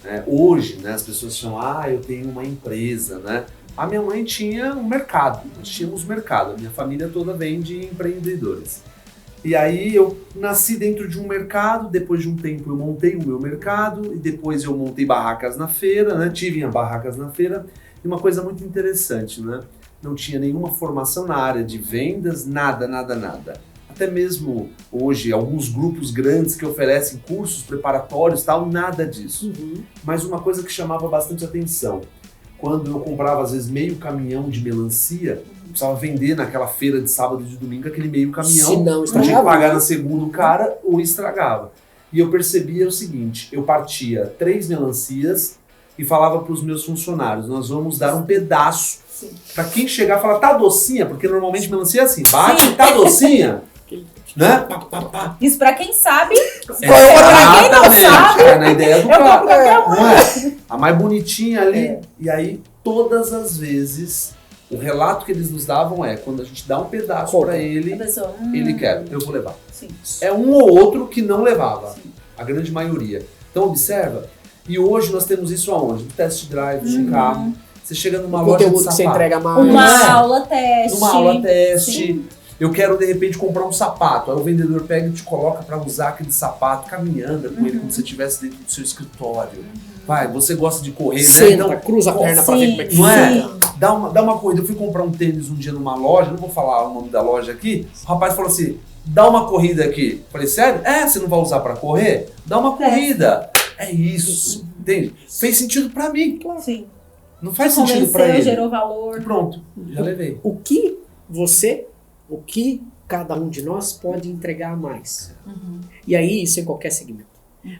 Né? Hoje, né, as pessoas chamam, eu tenho uma empresa, né? A minha mãe tinha um mercado, nós tínhamos mercado, a minha família toda vem de empreendedores. E aí eu nasci dentro de um mercado, depois de um tempo eu montei o meu mercado, e depois eu montei barracas na feira, né? Tive barracas na feira, e uma coisa muito interessante, né? não tinha nenhuma formação na área de vendas, nada. Até mesmo hoje, alguns grupos grandes que oferecem cursos preparatórios, tal, nada disso. Mas uma coisa que chamava bastante atenção, quando eu comprava às vezes meio caminhão de melancia, precisava vender naquela feira de sábado e de domingo aquele meio caminhão, Se não, tinha que estragava. pagar na segunda o cara ou estragava. E eu percebia o seguinte, eu partia 3 melancias e falava para os meus funcionários, nós vamos dar um pedaço para quem chegar e falar, tá docinha? Porque normalmente melancia é assim, bate, tá docinha? Né? Isso pra quem sabe. Pra quem não sabe, é na ideia do Eu cara. compro qualquer uma. Não é? A mais bonitinha ali. E aí, todas as vezes, o relato que eles nos davam é, quando a gente dá um pedaço pra A ele, pessoa, ele quer, eu vou levar. Sim. É um ou outro que não levava, Sim. a grande maioria. Então, observa. E hoje nós temos isso aonde? No test drive de carro. Você chega numa loja de Conteúdo que você sapato. entrega mais. Uma aula teste. Numa aula teste. Sim. Eu quero, de repente, comprar um sapato. Aí o vendedor pega e te coloca para usar aquele sapato, caminhando com ele como se você estivesse dentro do seu escritório. Vai, você gosta de correr, né? Senta, Então, cruza a perna pra ver como é que não é? fica. Dá uma corrida. Eu fui comprar um tênis um dia numa loja, não vou falar o nome da loja aqui. O rapaz falou assim, dá uma corrida aqui. Falei, sério? Você não vai usar para correr? Dá uma corrida. É isso, entende? Fez sentido para mim. Sim. Não faz sentido para Convenceu, ele. gerou valor. Pronto, já levei. O que cada um de nós pode entregar mais. E aí, isso em qualquer segmento.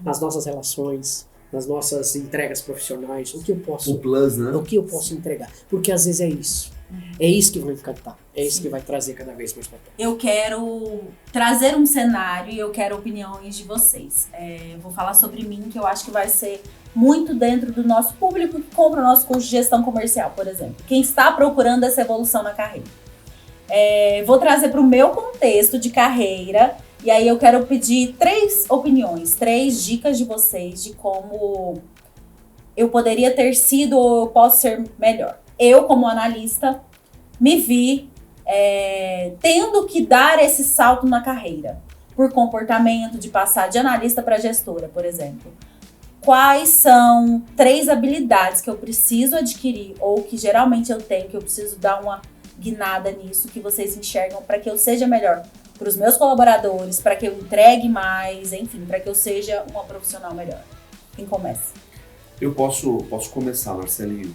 Nas nossas relações, nas nossas entregas profissionais, o que eu posso, O plus, né? o que eu posso entregar. Porque às vezes é isso. É isso que vai encantar. É isso que vai trazer cada vez mais para perto. Eu quero trazer um cenário e eu quero opiniões de vocês. Vou falar sobre mim, que eu acho que vai ser muito dentro do nosso público que compra o nosso curso de gestão comercial, por exemplo. Quem está procurando essa evolução na carreira. Vou trazer para o meu contexto de carreira e aí eu quero pedir 3 opiniões, 3 dicas de vocês de como eu poderia ter sido ou eu posso ser melhor. Eu, como analista, me vi tendo que dar esse salto na carreira, por comportamento, de passar de analista para gestora, por exemplo. Quais são 3 habilidades que eu preciso adquirir ou que geralmente eu tenho, que eu preciso dar uma guinada nisso, que vocês enxergam para que eu seja melhor para os meus colaboradores, para que eu entregue mais, enfim, para que eu seja uma profissional melhor? Quem começa? Eu posso começar, Marcelinho.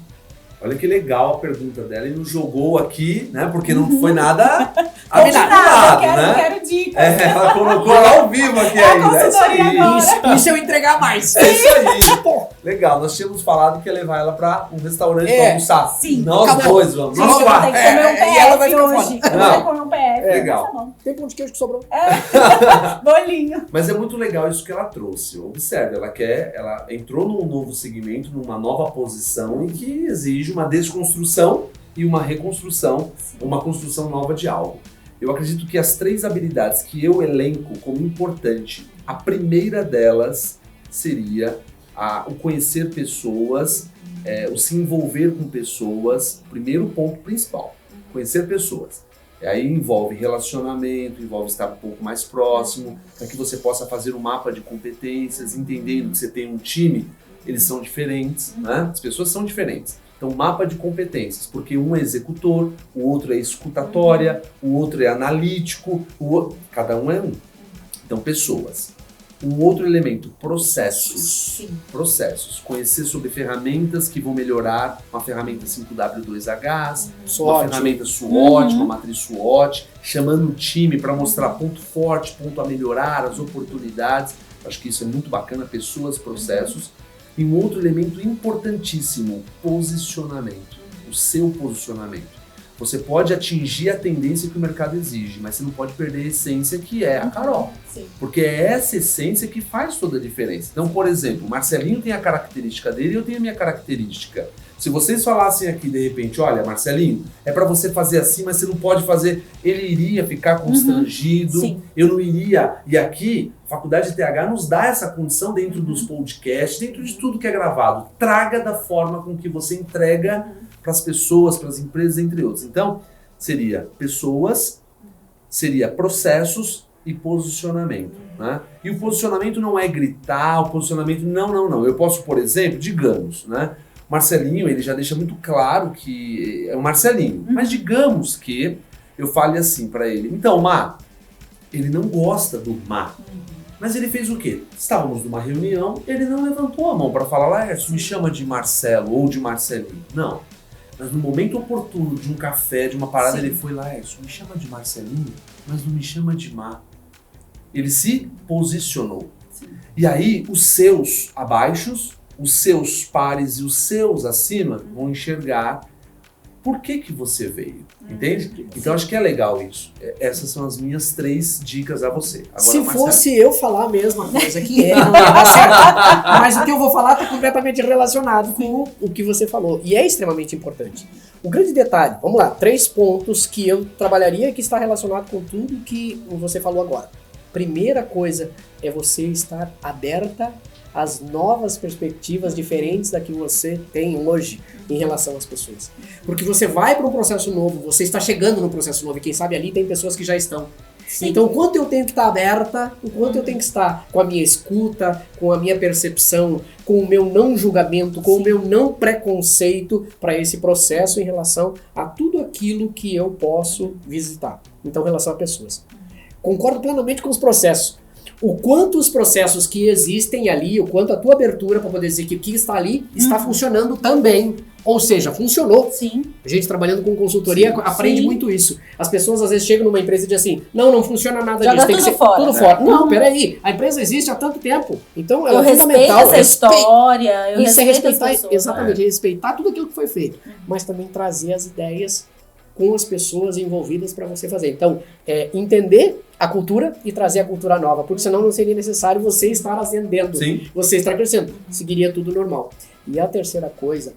Olha que legal a pergunta dela e nos jogou aqui, né? Porque não foi nada combinado, Eu né? quero dicas. Ela colocou lá ao vivo aqui ainda. É isso consultoria aí. agora. Isso eu entregar mais. É isso aí. Pô, legal, nós tínhamos falado que ia levar ela para um restaurante para almoçar. Sim. Nós Acabou. dois vamos. Gente, Nós eu vou ter quatro. que comer um PF e ela vai ficar hoje. fora. Eu Não. vou comer um PF. Legal. Tá bom. Tem pão de queijo que sobrou. Bolinho. Mas é muito legal isso que ela trouxe. Observe, ela entrou num novo segmento, numa nova posição e que exige uma desconstrução e uma reconstrução, uma construção nova de algo. Eu acredito que as 3 habilidades que eu elenco como importante, a primeira delas seria o conhecer pessoas, o se envolver com pessoas, primeiro ponto principal, conhecer pessoas. Aí envolve relacionamento, envolve estar um pouco mais próximo, para que você possa fazer um mapa de competências, entendendo que você tem um time, eles são diferentes, né? As pessoas são diferentes. Então, mapa de competências, porque um é executor, o outro é escutatória, o outro é analítico, cada um é um. Então, pessoas. Um outro elemento, processos. Sim. Processos. Conhecer sobre ferramentas que vão melhorar, uma ferramenta 5W2H, uma SWOT. ferramenta SWOT, uma matriz SWOT, chamando o time para mostrar ponto forte, ponto a melhorar, as oportunidades. Acho que isso é muito bacana, pessoas, processos. E um outro elemento importantíssimo, posicionamento. O seu posicionamento. Você pode atingir a tendência que o mercado exige, mas você não pode perder a essência que é a Carol. Sim. Porque é essa essência que faz toda a diferença. Então, por exemplo, o Marcelinho tem a característica dele e eu tenho a minha característica. Se vocês falassem aqui, de repente, olha, Marcelinho, é para você fazer assim, mas você não pode fazer, ele iria ficar constrangido, Sim. eu não iria. E aqui, a Faculdade de TH nos dá essa condição dentro dos podcasts, dentro de tudo que é gravado. Traga da forma com que você entrega para as pessoas, para as empresas, entre outros. Então, seria pessoas, seria processos e posicionamento. Né? E o posicionamento não é gritar, o posicionamento não. Eu posso, por exemplo, digamos, né? Marcelinho, ele já deixa muito claro que é o Marcelinho. Mas digamos que eu fale assim pra ele, então, Má, ele não gosta do Má. Mas ele fez o quê? Estávamos numa reunião, ele não levantou a mão pra falar, Laércio, me chama de Marcelo ou de Marcelinho. Não. Mas no momento oportuno de um café, de uma parada, ele foi, Laércio, me chama de Marcelinho, mas não me chama de Má. Ele se posicionou. Sim. E aí, os seus abaixos, os seus pares e os seus acima vão enxergar por que você veio, entende? Então acho que é legal isso. Essas são as minhas 3 dicas a você. Agora, se fosse eu falar a mesma coisa que não ia dar certo. Mas o que eu vou falar está completamente relacionado com o que você falou. E é extremamente importante. O grande detalhe, vamos lá, 3 pontos que eu trabalharia que está relacionado com tudo que você falou agora. Primeira coisa é você estar aberta às novas perspectivas diferentes da que você tem hoje em relação às pessoas. Porque você vai para um processo novo, você está chegando no processo novo, e quem sabe ali tem pessoas que já estão. Sim. Então, o quanto eu tenho que estar aberta, o quanto eu tenho que estar com a minha escuta, com a minha percepção, com o meu não julgamento, com o meu não preconceito para esse processo em relação a tudo aquilo que eu posso visitar. Então, em relação a pessoas. Concordo plenamente com os processos. O quanto os processos que existem ali, o quanto a tua abertura para poder dizer que o que está ali está funcionando também. Ou seja, funcionou. Sim. A gente trabalhando com consultoria aprende muito isso. As pessoas às vezes chegam numa empresa e dizem assim, não funciona nada disso. Tem que ser fora. Tudo fora. Não, peraí. A empresa existe há tanto tempo. Então ela é fundamental. Essa história, eu isso é respeitar, pessoas, exatamente, respeitar tudo aquilo que foi feito. Mas também trazer as ideias com as pessoas envolvidas para você fazer. Então, entender a cultura e trazer a cultura nova, porque senão não seria necessário você estar ascendendo, você estar crescendo, seguiria tudo normal. E a terceira coisa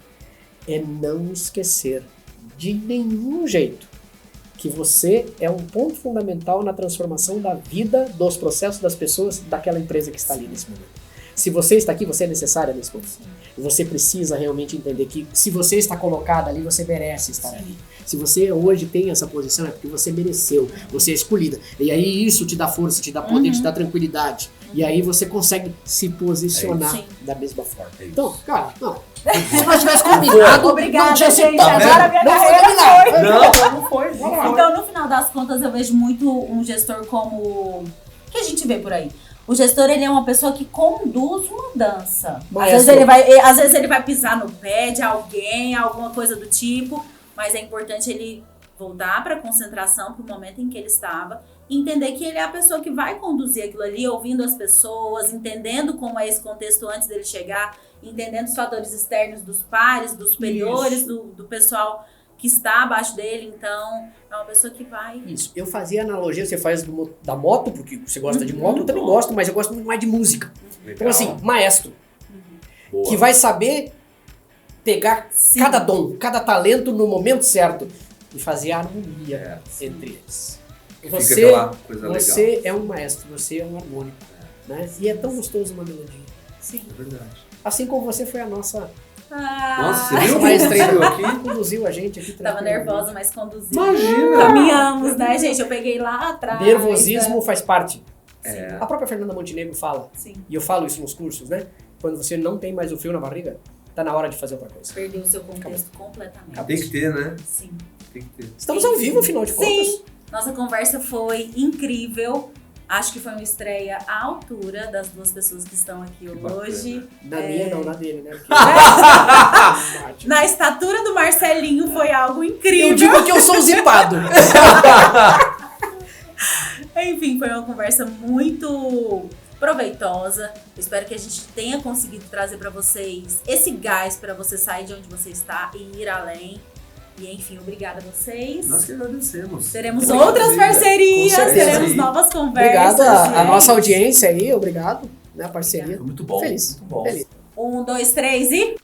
é não esquecer de nenhum jeito que você é um ponto fundamental na transformação da vida, dos processos das pessoas, daquela empresa que está ali nesse momento. Se você está aqui, você é necessária nesse momento. Você precisa realmente entender que se você está colocada ali, você merece estar ali. Se você hoje tem essa posição, é porque você mereceu, você é escolhida. E aí isso te dá força, te dá poder, te dá tranquilidade. E aí você consegue se posicionar da mesma forma. Então, cara, não. Se nós tivesse combinado, obrigada, não tinha gente. Agora a minha carreira foi. Não foi. Então, no final das contas, eu vejo muito um gestor como... que a gente vê por aí. O gestor, ele é uma pessoa que conduz mudança. Às vezes ele vai pisar no pé de alguém, alguma coisa do tipo, mas é importante ele voltar para a concentração, para o momento em que ele estava, e entender que ele é a pessoa que vai conduzir aquilo ali, ouvindo as pessoas, entendendo como é esse contexto antes dele chegar, entendendo os fatores externos dos pares, dos superiores, do pessoal que está abaixo dele. Então, é uma pessoa que vai... Isso. Eu fazia analogia, você faz da moto, porque você gosta de moto, eu também gosto, mas eu gosto muito mais de música. Legal. Então, assim, maestro, que vai saber pegar cada dom, cada talento no momento certo e fazer a harmonia entre eles. Você é um maestro, você é um harmônico. Né? E é tão gostoso uma melodia. Sim. É verdade. Assim como você foi a nossa... Nossa, você viu? Maestrina aqui, conduziu a gente aqui. Tava nervosa, mas conduziu. Imagina! Caminhamos, né, gente? Eu peguei lá atrás. Nervosismo faz parte. É. A própria Fernanda Montenegro fala, e eu falo isso nos cursos, né? Quando você não tem mais o frio na barriga, tá na hora de fazer outra coisa. Perdeu o seu contexto completamente. Tem que ter, né? Sim. Tem que ter. Estamos ao vivo, afinal de contas. Sim. Nossa conversa foi incrível. Acho que foi uma estreia à altura das duas pessoas que estão aqui hoje. Na minha não, na dele, né? Porque... na estatura do Marcelinho foi algo incrível. Eu digo que eu sou zipado. Enfim, foi uma conversa muito proveitosa. Espero que a gente tenha conseguido trazer para vocês esse gás para você sair de onde você está e ir além. E enfim, obrigada a vocês. Nós que agradecemos. Teremos outras parcerias, teremos novas conversas. Obrigado a nossa audiência aí, obrigado, né, a parceria. Muito bom. Feliz. Muito bom. Feliz. 1, 2, 3 e...